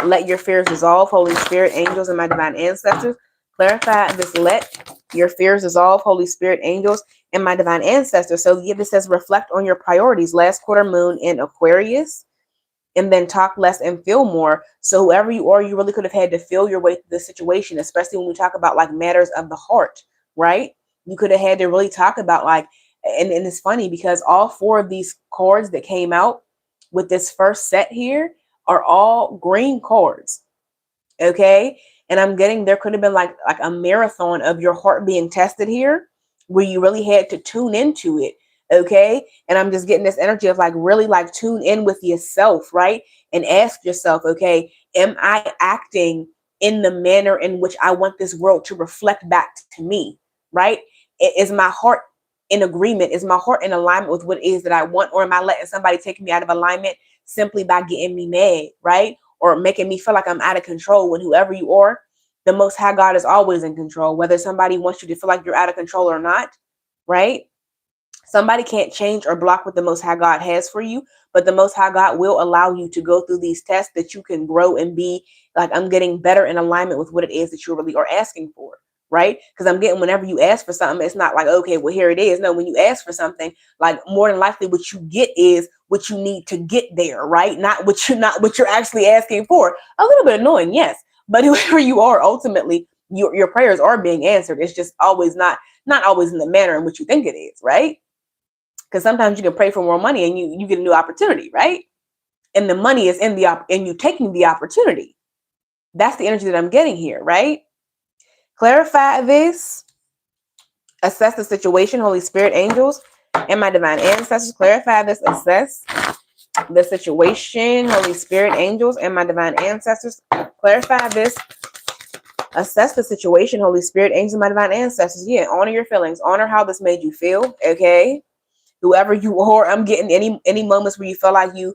Let your fears dissolve. Holy Spirit, angels, and my divine ancestors. Clarify this. Let your fears dissolve. Holy Spirit, angels, and my divine ancestors. So yeah, this says reflect on your priorities. Last quarter moon in Aquarius. And then talk less and feel more. So whoever you are, you really could have had to feel your way through the situation, especially when we talk about like matters of the heart, right? You could have had to really talk about like, and it's funny because all four of these cards that came out with this first set here are all green cards. Okay. And I'm getting there could have been like a marathon of your heart being tested here where you really had to tune into it. Okay. And I'm just getting this energy of like really like tune in with yourself, right? And ask yourself, okay, am I acting in the manner in which I want this world to reflect back to me, right? Is my heart in agreement? Is my heart in alignment with what it is that I want? Or am I letting somebody take me out of alignment simply by getting me mad, right? Or making me feel like I'm out of control when whoever you are, the Most High God is always in control, whether somebody wants you to feel like you're out of control or not, right? Somebody can't change or block what the Most High God has for you, but the Most High God will allow you to go through these tests that you can grow and be like, I'm getting better in alignment with what it is that you really are asking for, right? Because I'm getting whenever you ask for something, it's not like, okay, well, here it is. No, when you ask for something, like more than likely what you get is what you need to get there, right? Not what you're actually asking for. A little bit annoying, yes, but whoever you are, ultimately, your prayers are being answered. It's just always not always in the manner in which you think it is, right? Because sometimes you can pray for more money and you get a new opportunity, right? And the money is in in you taking the opportunity. That's the energy that I'm getting here, right? Clarify this. Assess the situation, Holy Spirit, angels, and my divine ancestors. Clarify this. Assess the situation, Holy Spirit, angels, and my divine ancestors. Clarify this. Assess the situation, Holy Spirit, angels, and my divine ancestors. Yeah, honor your feelings. Honor how this made you feel, okay? whoever you are, I'm getting any moments where you feel like you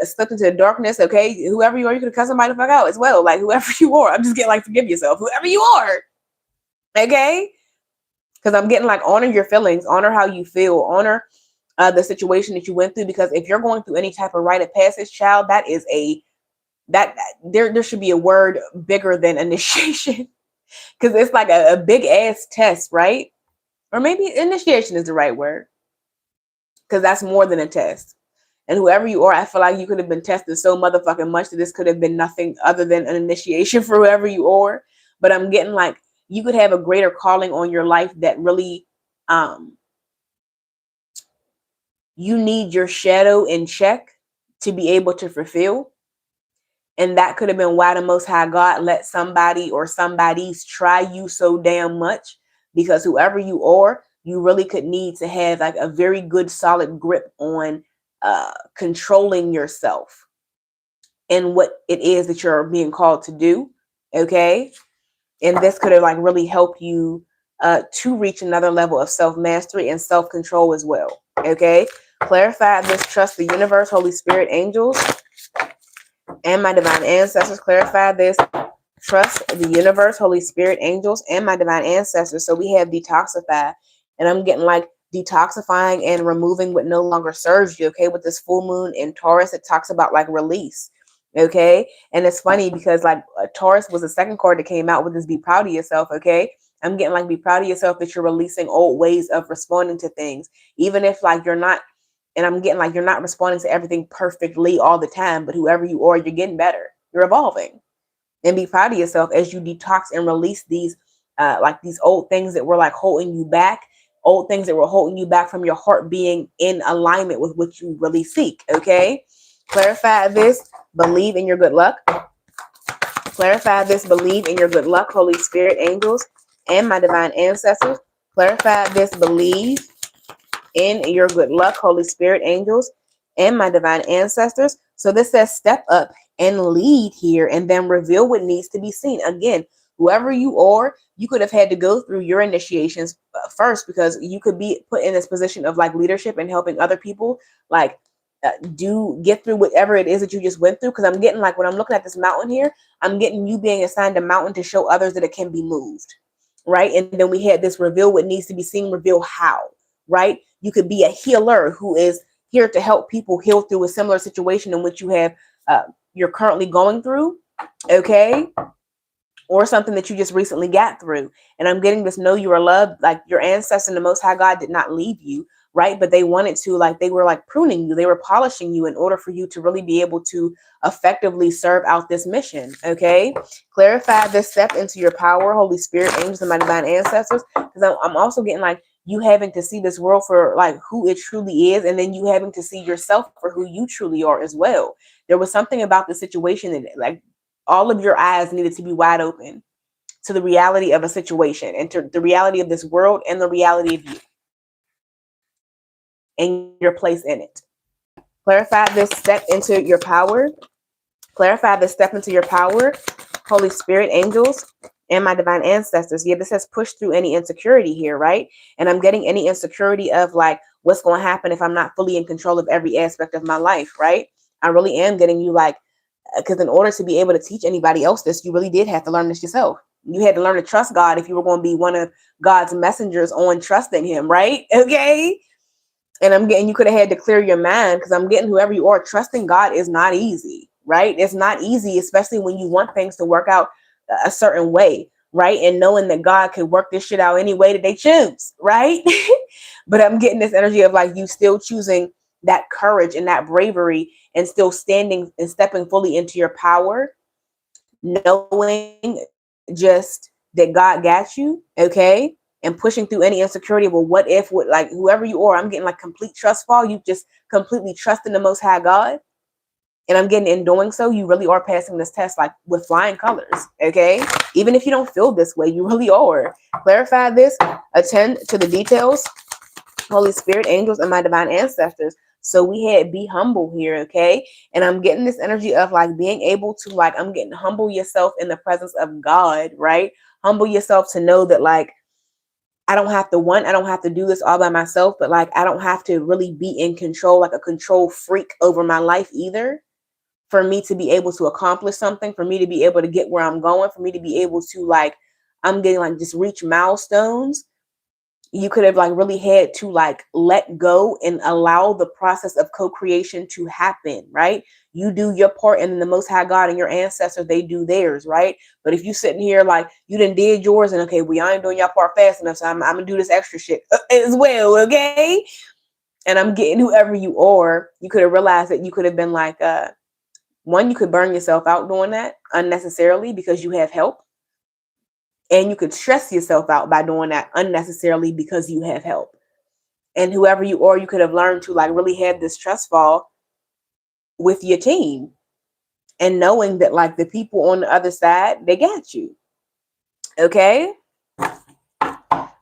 slipped into the darkness, okay? Whoever you are, you could cut somebody the fuck out as well. Like whoever you are, I'm just getting like forgive yourself. Whoever you are, okay? Because I'm getting like honor your feelings, honor how you feel, honor the situation that you went through. Because if you're going through any type of rite of passage, child, that is that there should be a word bigger than initiation. Because it's like a big ass test, right? Or maybe initiation is the right word. Because that's more than a test. And whoever you are, I feel like you could have been tested so motherfucking much that this could have been nothing other than an initiation for whoever you are. But I'm getting like you could have a greater calling on your life that really you need your shadow in check to be able to fulfill. And that could have been why the Most High God let somebody or somebody's try you so damn much, because whoever you are, you really could need to have like a very good solid grip on controlling yourself and what it is that you're being called to do. Okay. And this could have like really helped you to reach another level of self-mastery and self-control as well. Okay. Clarify this, trust the universe, Holy Spirit, angels, and my divine ancestors. Clarify this, trust the universe, Holy Spirit, angels, and my divine ancestors. So we have detoxify, and I'm getting like detoxifying and removing what no longer serves you. Okay, with this full moon in Taurus, it talks about like release. Okay, and it's funny because like Taurus was the second card that came out with this be proud of yourself. Okay, I'm getting like be proud of yourself that you're releasing old ways of responding to things, even if like you're not. And I'm getting like you're not responding to everything perfectly all the time, but whoever you are, you're getting better. You're evolving. And be proud of yourself as you detox and release these like these old things that were like holding you back, old things that were holding you back from your heart being in alignment with what you really seek. Okay, clarify this, believe in your good luck. Clarify this, believe in your good luck, Holy Spirit, angels, and my divine ancestors. Clarify this, believe in your good luck, Holy Spirit, angels, and my divine ancestors. So this says step up and lead here and then reveal what needs to be seen. Again, whoever you are, you could have had to go through your initiations first, because you could be put in this position of like leadership and helping other people like get through whatever it is that you just went through. Because I'm getting like when I'm looking at this mountain here, I'm getting you being assigned a mountain to show others that it can be moved, right? And then we had this reveal what needs to be seen, reveal how, right? You could be a healer who is here to help people heal through a similar situation in which you have you're currently going through, okay, or something that you just recently got through. And I'm getting this know you are loved, like your ancestors and the Most High God did not leave you, right? But they wanted to, like they were like pruning you, they were polishing you in order for you to really be able to effectively serve out this mission. Okay, clarify this, step into your power, Holy Spirit, angels, and my divine ancestors. Because I'm also getting like you having to see this world for like who it truly is, and then you having to see yourself for who you truly are as well. There was something about the situation that like all of your eyes needed to be wide open to the reality of a situation and to the reality of this world and the reality of you and your place in it. Clarify this, step into your power. Clarify this, step into your power, Holy Spirit, angels, and my divine ancestors. Yeah, this says push through any insecurity here, right? And I'm getting any insecurity of like what's going to happen if I'm not fully in control of every aspect of my life, right? I really am getting you like, because in order to be able to teach anybody else this, you really did have to learn this yourself. You had to learn to trust God if you were going to be one of God's messengers on trusting him, right? Okay. And I'm getting, you could have had to clear your mind, because I'm getting whoever you are, trusting God is not easy, right? It's not easy, especially when you want things to work out a certain way, right? And knowing that God can work this shit out any way that they choose, right? But I'm getting this energy of like you still choosing that courage and that bravery and still standing and stepping fully into your power, knowing just that God got you, okay? And pushing through any insecurity. Well, what if, what, like whoever you are, I'm getting like complete trust fall. You just completely trust in the Most High God. And I'm getting in doing so, you really are passing this test like with flying colors, okay? Even if you don't feel this way, you really are. Clarify this, attend to the details, Holy Spirit, angels, and my divine ancestors. So we had be humble here, okay? And I'm getting this energy of like being able to like, I'm getting humble yourself in the presence of God, right? Humble yourself to know that like, I don't have to do this all by myself, but like, I don't have to really be in control, like a control freak over my life either, for me to be able to accomplish something, for me to be able to get where I'm going, for me to be able to like, I'm getting like just reach milestones. You could have like really had to like let go and allow the process of co-creation to happen, right? You do your part, and then the Most High God and your ancestors, they do theirs, right? But if you sitting here like you done did yours, and okay, we ain't doing your part fast enough, so I'm gonna do this extra shit as well, okay? And I'm getting whoever you are, you could have realized that you could have been like, one, you could burn yourself out doing that unnecessarily because you have help. And you could stress yourself out by doing that unnecessarily because you have help. And whoever you are, you could have learned to like really have this trust fall with your team, and knowing that like the people on the other side, they got you. Okay?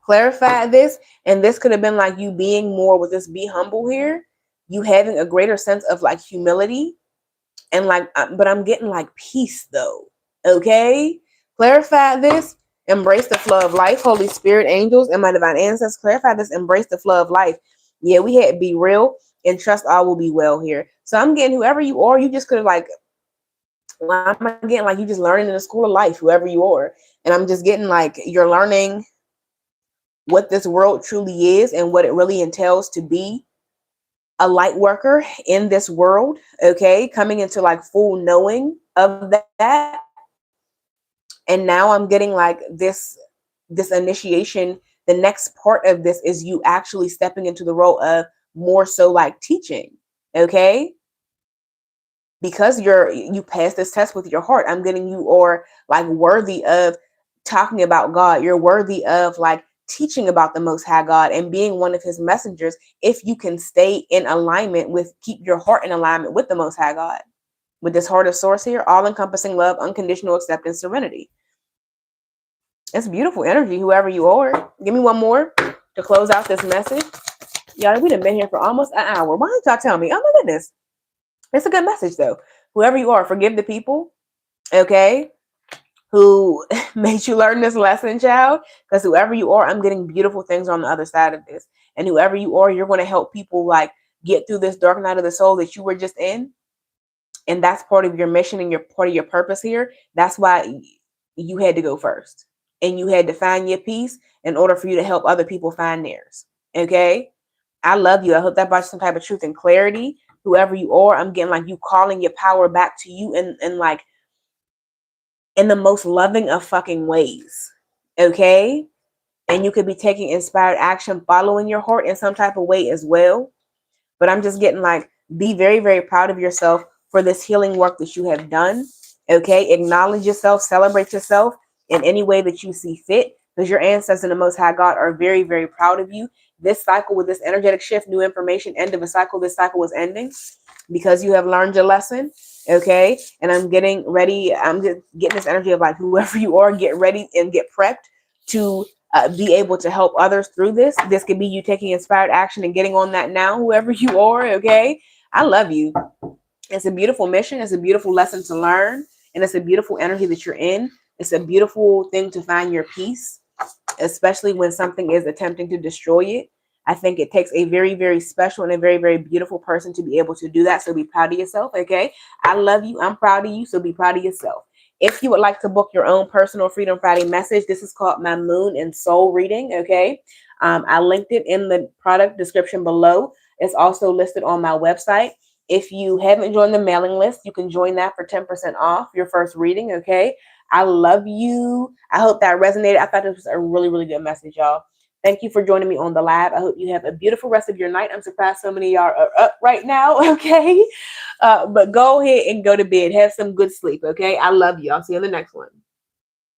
Clarify this. And this could have been like you being more with this be humble here, you having a greater sense of like humility, and like, but I'm getting like peace though. Okay? Clarify this. Embrace the flow of life. Holy Spirit, angels, and my divine ancestors, clarify this. Embrace the flow of life. Yeah, we had be real and trust all will be well here. So I'm getting whoever you are, you just could have like, well, I'm getting like you just learning in the school of life, whoever you are. And I'm just getting like you're learning what this world truly is and what it really entails to be a light worker in this world. Okay, coming into like full knowing of that. And now I'm getting like this initiation. The next part of this is you actually stepping into the role of more so like teaching. Okay, because you passed this test with your heart, I'm getting you are like worthy of talking about God. You're worthy of like teaching about the Most High God and being one of his messengers, if you can stay in alignment with, keep your heart in alignment with the Most High God, with this heart of source here, all encompassing love, unconditional acceptance, serenity. It's beautiful energy, whoever you are. Give me one more to close out this message. Y'all, we done been here for almost an hour. Why don't y'all tell me? Oh my goodness. It's a good message though. Whoever you are, forgive the people, okay, who made you learn this lesson, child. Because whoever you are, I'm getting beautiful things on the other side of this. And whoever you are, you're going to help people like get through this dark night of the soul that you were just in. And that's part of your mission and your part of your purpose here. That's why you had to go first. And you had to find your peace in order for you to help other people find theirs. Okay? I love you. I hope that brought you some type of truth and clarity. Whoever you are, I'm getting like you calling your power back to you and like in the most loving of fucking ways. Okay? And you could be taking inspired action, following your heart in some type of way as well. But I'm just getting like, be very, very proud of yourself for this healing work that you have done. Okay? Acknowledge yourself, celebrate yourself in any way that you see fit, because your ancestors and the Most High God are very, very proud of you. This cycle with this energetic shift, new information, end of a cycle, this cycle was ending because you have learned your lesson. Okay? And I'm getting ready. I'm just getting this energy of like, whoever you are, get ready and get prepped to be able to help others through this. This could be you taking inspired action and getting on that now, whoever you are. Okay? I love you. It's a beautiful mission. It's a beautiful lesson to learn. And it's a beautiful energy that you're in. It's a beautiful thing to find your peace, especially when something is attempting to destroy it. I think it takes a very, very special and a very, very beautiful person to be able to do that. So be proud of yourself. Okay. I love you. I'm proud of you. So be proud of yourself. If you would like to book your own personal Freedom Friday message, this is called my moon and soul reading. Okay. I linked it in the product description below. It's also listed on my website. If you haven't joined the mailing list, you can join that for 10% off your first reading. Okay. I love you. I hope that resonated. I thought this was a really, really good message, y'all. Thank you for joining me on the live. I hope you have a beautiful rest of your night. I'm surprised so many of y'all are up right now, okay? But go ahead and go to bed. Have some good sleep, okay? I love you. I'll see you in the next one.